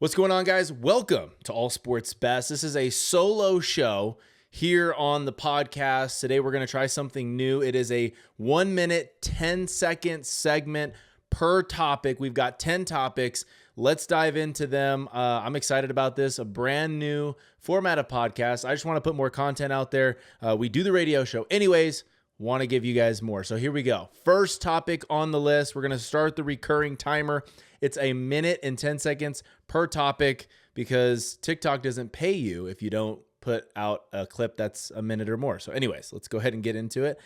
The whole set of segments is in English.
What's going on, guys? Welcome to All Sports Best. This is a solo show here on the podcast. Today, we're going to try something new. It is a 1 minute, 10-second segment per topic. We've got 10 topics. Let's dive into them. I'm excited about this, a brand new format of podcast. I just want to put more content out there. We do the radio show anyways. Want to give you guys more. So here we go. First topic on the list. We're going to start the recurring timer. It's a minute and 10 seconds per topic because TikTok doesn't pay you if you don't put out a clip that's a minute or more. So anyways, let's go ahead and get into it.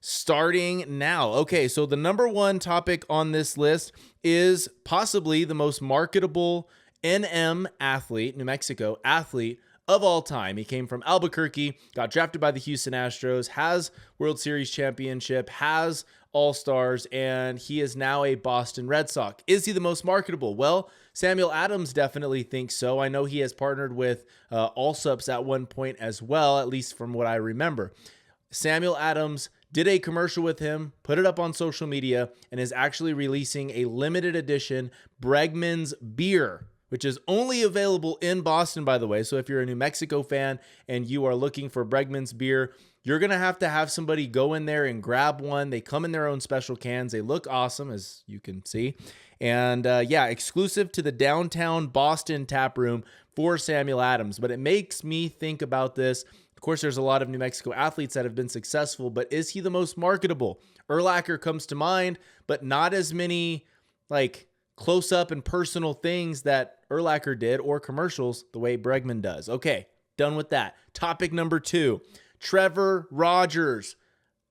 Starting now. Okay, so the number one topic on this list is possibly the most marketable NM athlete, New Mexico athlete of all time. He came from Albuquerque, got drafted by the Houston Astros, has World Series championship, has All-Stars, and he is now a Boston Red Sox. Is he the most marketable? Well, Samuel Adams definitely thinks so. I know he has partnered with Allsups at one point as well, at least from what I remember. Samuel Adams did a commercial with him, put it up on social media, and is actually releasing a limited edition Bregman's beer, which is only available in Boston, by the way. So if you're a New Mexico fan and you are looking for Bregman's beer, you're going to have somebody go in there and grab one. They come in their own special cans. They look awesome, as you can see. And exclusive to the downtown Boston tap room for Samuel Adams. But it makes me think about this. Of course, there's a lot of New Mexico athletes that have been successful, but is he the most marketable? Urlacher comes to mind, but not as many close up and personal things that Urlacher did or commercials the way Bregman does. Okay, done with that. Topic number 2, Trevor Rogers.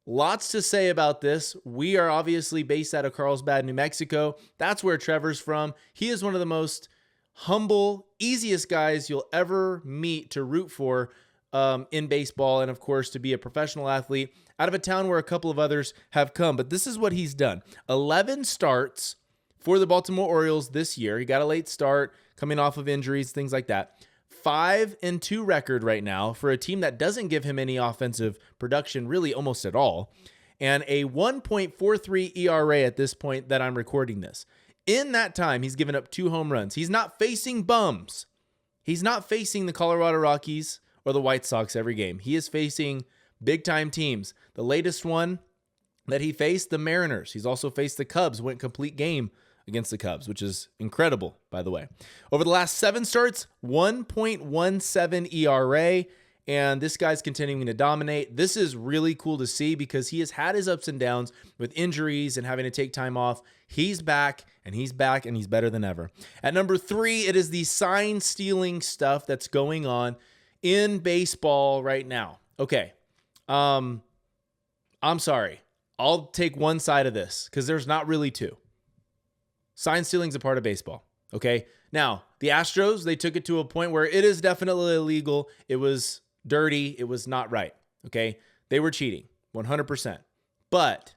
Lots to say about this. We are obviously based out of Carlsbad, New Mexico. That's where Trevor's from. He is one of the most humble, easiest guys you'll ever meet to root for in baseball, and of course to be a professional athlete out of a town where a couple of others have come. But this is what he's done. 11 starts for the Baltimore Orioles this year. He got a late start coming off of injuries, things like that. 5-2 record right now for a team that doesn't give him any offensive production really almost at all. And a 1.43 ERA at this point that I'm recording this. In that time, he's given up 2 home runs. He's not facing bums. He's not facing the Colorado Rockies or the White Sox every game. He is facing big-time teams. The latest one that he faced, the Mariners. He's also faced the Cubs, went complete game against the Cubs, which is incredible, by the way. Over the last 7 starts, 1.17 ERA, and this guy's continuing to dominate. This is really cool to see because he has had his ups and downs with injuries and having to take time off. He's back, and he's better than ever. At number 3, it is the sign-stealing stuff that's going on in baseball right now. Okay, I'm sorry. I'll take one side of this because there's not really two. Sign stealing is a part of baseball, okay? Now, the Astros, they took it to a point where it is definitely illegal. It was dirty. It was not right, okay? They were cheating, 100%. But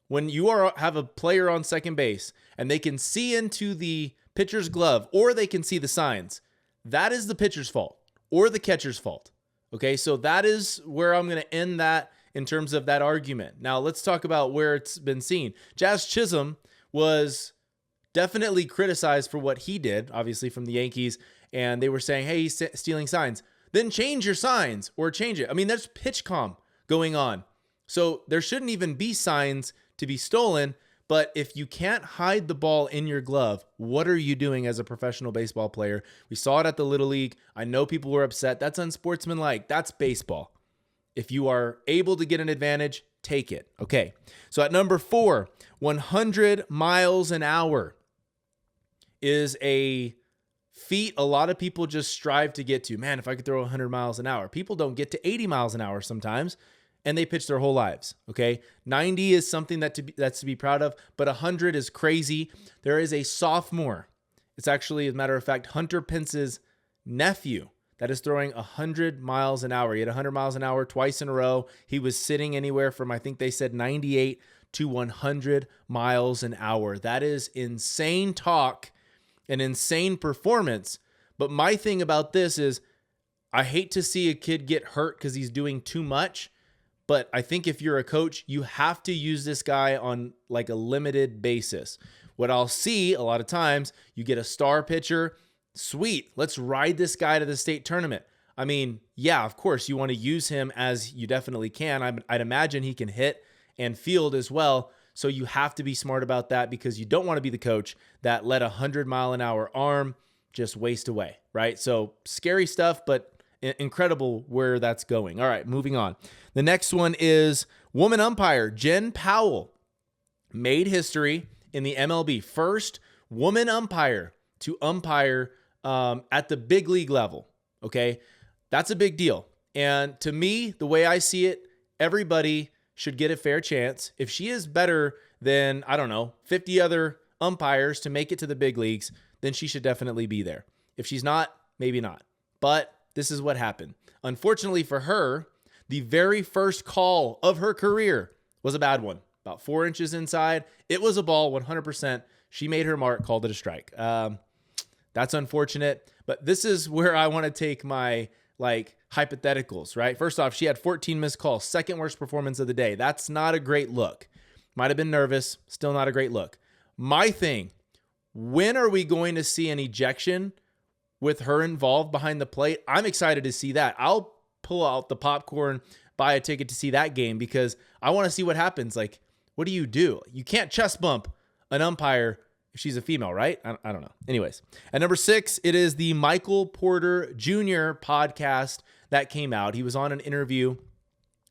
when you have a player on second base and they can see into the pitcher's glove or they can see the signs, that is the pitcher's fault or the catcher's fault, okay? So that is where I'm going to end that in terms of that argument. Now, let's talk about where it's been seen. Jazz Chisholm was definitely criticized for what he did, obviously from the Yankees, and they were saying, hey, he's stealing signs. Then change your signs or change it. I mean, there's pitch comm going on. So there shouldn't even be signs to be stolen, but if you can't hide the ball in your glove, what are you doing as a professional baseball player? We saw it at the Little League. I know people were upset. That's unsportsmanlike. That's baseball. If you are able to get an advantage, take it. Okay, so at number 4, 100 miles an hour is a feat a lot of people just strive to get to. Man, if I could throw 100 miles an hour. People don't get to 80 miles an hour sometimes, and they pitch their whole lives, okay? 90 is something that's to be proud of, but 100 is crazy. There is a sophomore. It's actually, as a matter of fact, Hunter Pence's nephew that is throwing 100 miles an hour. He had 100 miles an hour twice in a row. He was sitting anywhere from, I think they said 98 to 100 miles an hour. That is insane talk, an insane performance. But my thing about this is I hate to see a kid get hurt because he's doing too much. But I think if you're a coach, you have to use this guy on like a limited basis. What I'll see a lot of times, you get a star pitcher, Sweet. Let's ride this guy to the state tournament. I mean, yeah, of course, you want to use him as you definitely can. I'd imagine he can hit and field as well. So you have to be smart about that because you don't want to be the coach that let a 100-mile-an-hour arm just waste away, right? So scary stuff, but incredible where that's going. All right, moving on. The next one is woman umpire Jen Powell made history in the MLB. First woman umpire to umpire at the big league level, okay? That's a big deal. And to me, the way I see it, everybody should get a fair chance. If she is better than, 50 other umpires to make it to the big leagues, then she should definitely be there. If she's not, maybe not. But this is what happened. Unfortunately for her, the very first call of her career was a bad one. About 4 inches inside. It was a ball, 100%. She made her mark, called it a strike. That's unfortunate. But this is where I want to take my hypotheticals, right? First off, she had 14 missed calls, second worst performance of the day. That's not a great look. Might have been nervous, still not a great look. My thing, when are we going to see an ejection with her involved behind the plate? I'm excited to see that. I'll pull out the popcorn, buy a ticket to see that game because I want to see what happens. Like, what do? You can't chest bump an umpire if she's a female, right? I don't know. Anyways, at number 6, it is the Michael Porter Jr. podcast that came out. He was on an interview.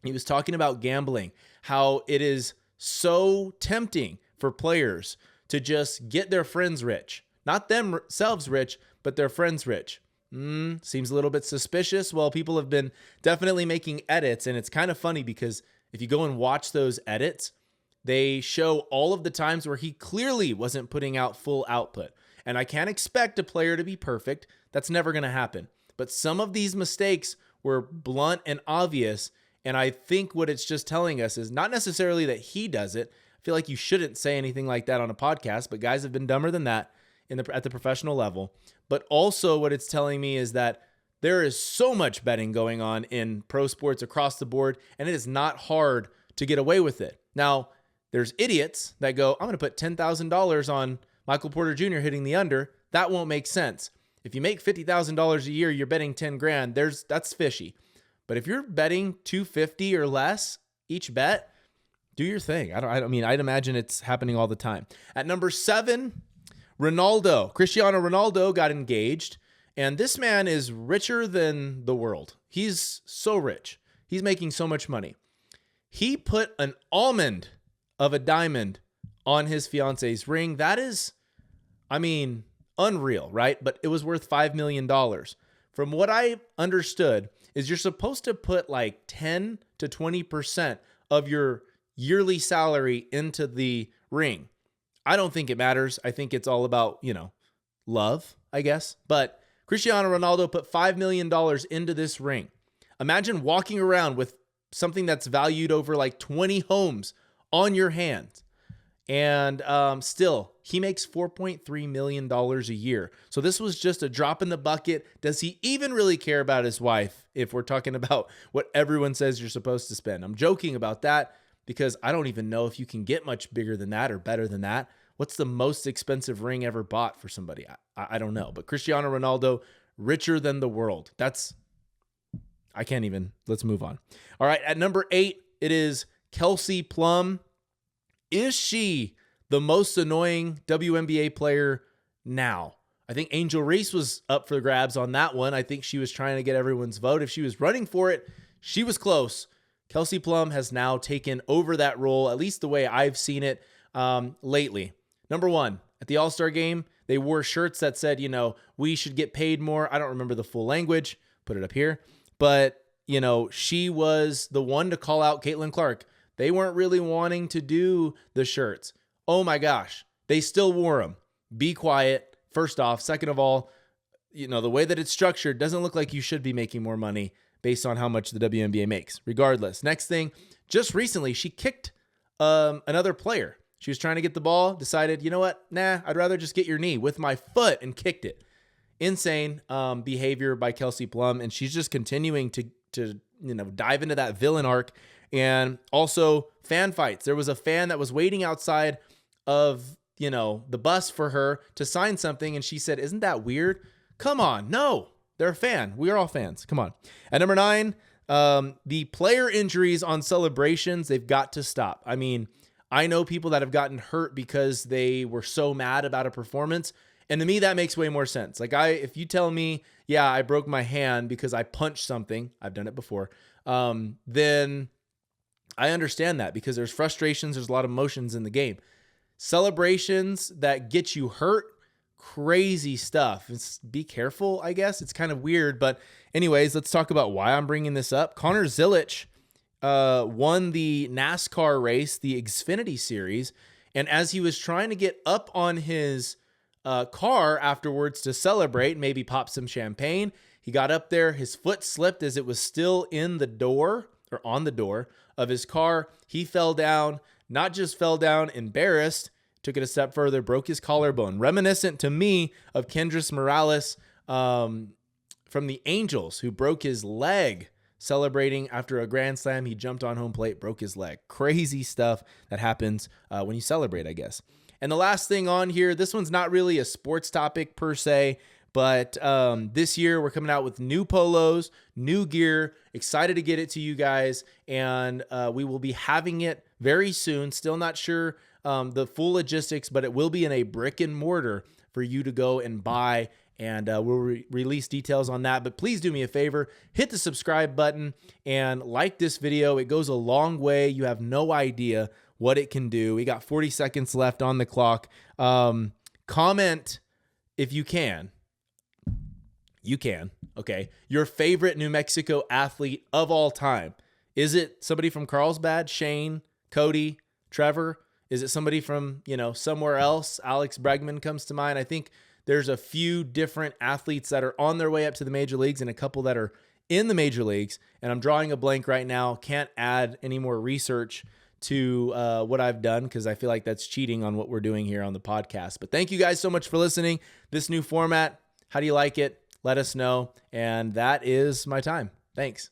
He was talking about gambling, how it is so tempting for players to just get their friends rich. Not themselves rich, but their friends rich. Seems a little bit suspicious. Well, people have been definitely making edits, and it's kind of funny because if you go and watch those edits, they show all of the times where he clearly wasn't putting out full output. And I can't expect a player to be perfect. That's never going to happen. But some of these mistakes were blunt and obvious. And I think what it's just telling us is not necessarily that he does it. I feel like you shouldn't say anything like that on a podcast, but guys have been dumber than that at the professional level. But also what it's telling me is that there is so much betting going on in pro sports across the board, and it is not hard to get away with it. Now, there's idiots that go, I'm going to put $10,000 on Michael Porter Jr. hitting the under. That won't make sense. If you make $50,000 a year, you're betting 10 grand. That's fishy. But if you're betting $250 or less each bet, do your thing. I'd imagine it's happening all the time. At number 7, Cristiano Ronaldo got engaged, and this man is richer than the world. He's so rich. He's making so much money. He put an almond of a diamond on his fiance's ring. That is, unreal, right? But it was worth $5 million. From what I understood is you're supposed to put like 10 to 20% of your yearly salary into the ring. I don't think it matters. I think it's all about, love, I guess. But Cristiano Ronaldo put $5 million into this ring. Imagine walking around with something that's valued over like 20 homes on your hands. And still, he makes $4.3 million a year. So this was just a drop in the bucket. Does he even really care about his wife if we're talking about what everyone says you're supposed to spend? I'm joking about that because I don't even know if you can get much bigger than that or better than that. What's the most expensive ring ever bought for somebody? I don't know. But Cristiano Ronaldo, richer than the world. Let's move on. All right, at number 8, it is Kelsey Plum. Is she the most annoying WNBA player now? I think Angel Reese was up for the grabs on that one. I think she was trying to get everyone's vote. If she was running for it, she was close. Kelsey Plum has now taken over that role, at least the way I've seen it lately. Number 1, at the All-Star game, they wore shirts that said, we should get paid more. I don't remember the full language. Put it up here. But, she was the one to call out Caitlin Clark. They weren't really wanting to do the shirts. Oh my gosh. They still wore them. Be quiet. First off. Second of all, the way that it's structured doesn't look like you should be making more money based on how much the WNBA makes. Regardless. Next thing, just recently, she kicked another player. She was trying to get the ball, decided, you know what? Nah, I'd rather just get your knee with my foot and kicked it. Insane behavior by Kelsey Plum. And she's just continuing to dive into that villain arc. And also fan fights. There was a fan that was waiting outside of, the bus for her to sign something. And she said, isn't that weird? Come on. No, they're a fan. We are all fans. Come on. At number 9, the player injuries on celebrations, they've got to stop. I mean, I know people that have gotten hurt because they were so mad about a performance. And to me, that makes way more sense. Like if you tell me, yeah, I broke my hand because I punched something, I've done it before, then I understand that because there's frustrations, there's a lot of emotions in the game. Celebrations that get you hurt, crazy stuff. Be careful, I guess. It's kind of weird. But anyways, let's talk about why I'm bringing this up. Connor Zilisch won the NASCAR race, the Xfinity Series. And as he was trying to get up on his car afterwards to celebrate, maybe pop some champagne, he got up there. His foot slipped as it was still in the door or on the door of his car. He fell down, not just fell down embarrassed, took it a step further, broke his collarbone. Reminiscent to me of Kendrys Morales from the Angels, who broke his leg celebrating after a grand slam. He jumped on home plate, broke his leg. Crazy stuff that happens when you celebrate, I guess. And the last thing on here, this one's not really a sports topic per se, but this year we're coming out with new polos, new gear. Excited to get it to you guys, and we will be having it very soon. Still not sure the full logistics, but it will be in a brick and mortar for you to go and buy, and we'll release details on that. But please do me a favor, hit the subscribe button and like this video. It goes a long way. You have no idea what it can do. We got 40 seconds left on the clock. Comment if you can. You can, okay? Your favorite New Mexico athlete of all time. Is it somebody from Carlsbad, Shane, Cody, Trevor? Is it somebody from, somewhere else? Alex Bregman comes to mind. I think there's a few different athletes that are on their way up to the major leagues and a couple that are in the major leagues. And I'm drawing a blank right now. Can't add any more research to what I've done because I feel like that's cheating on what we're doing here on the podcast. But thank you guys so much for listening. This new format, how do you like it? Let us know. And that is my time. Thanks.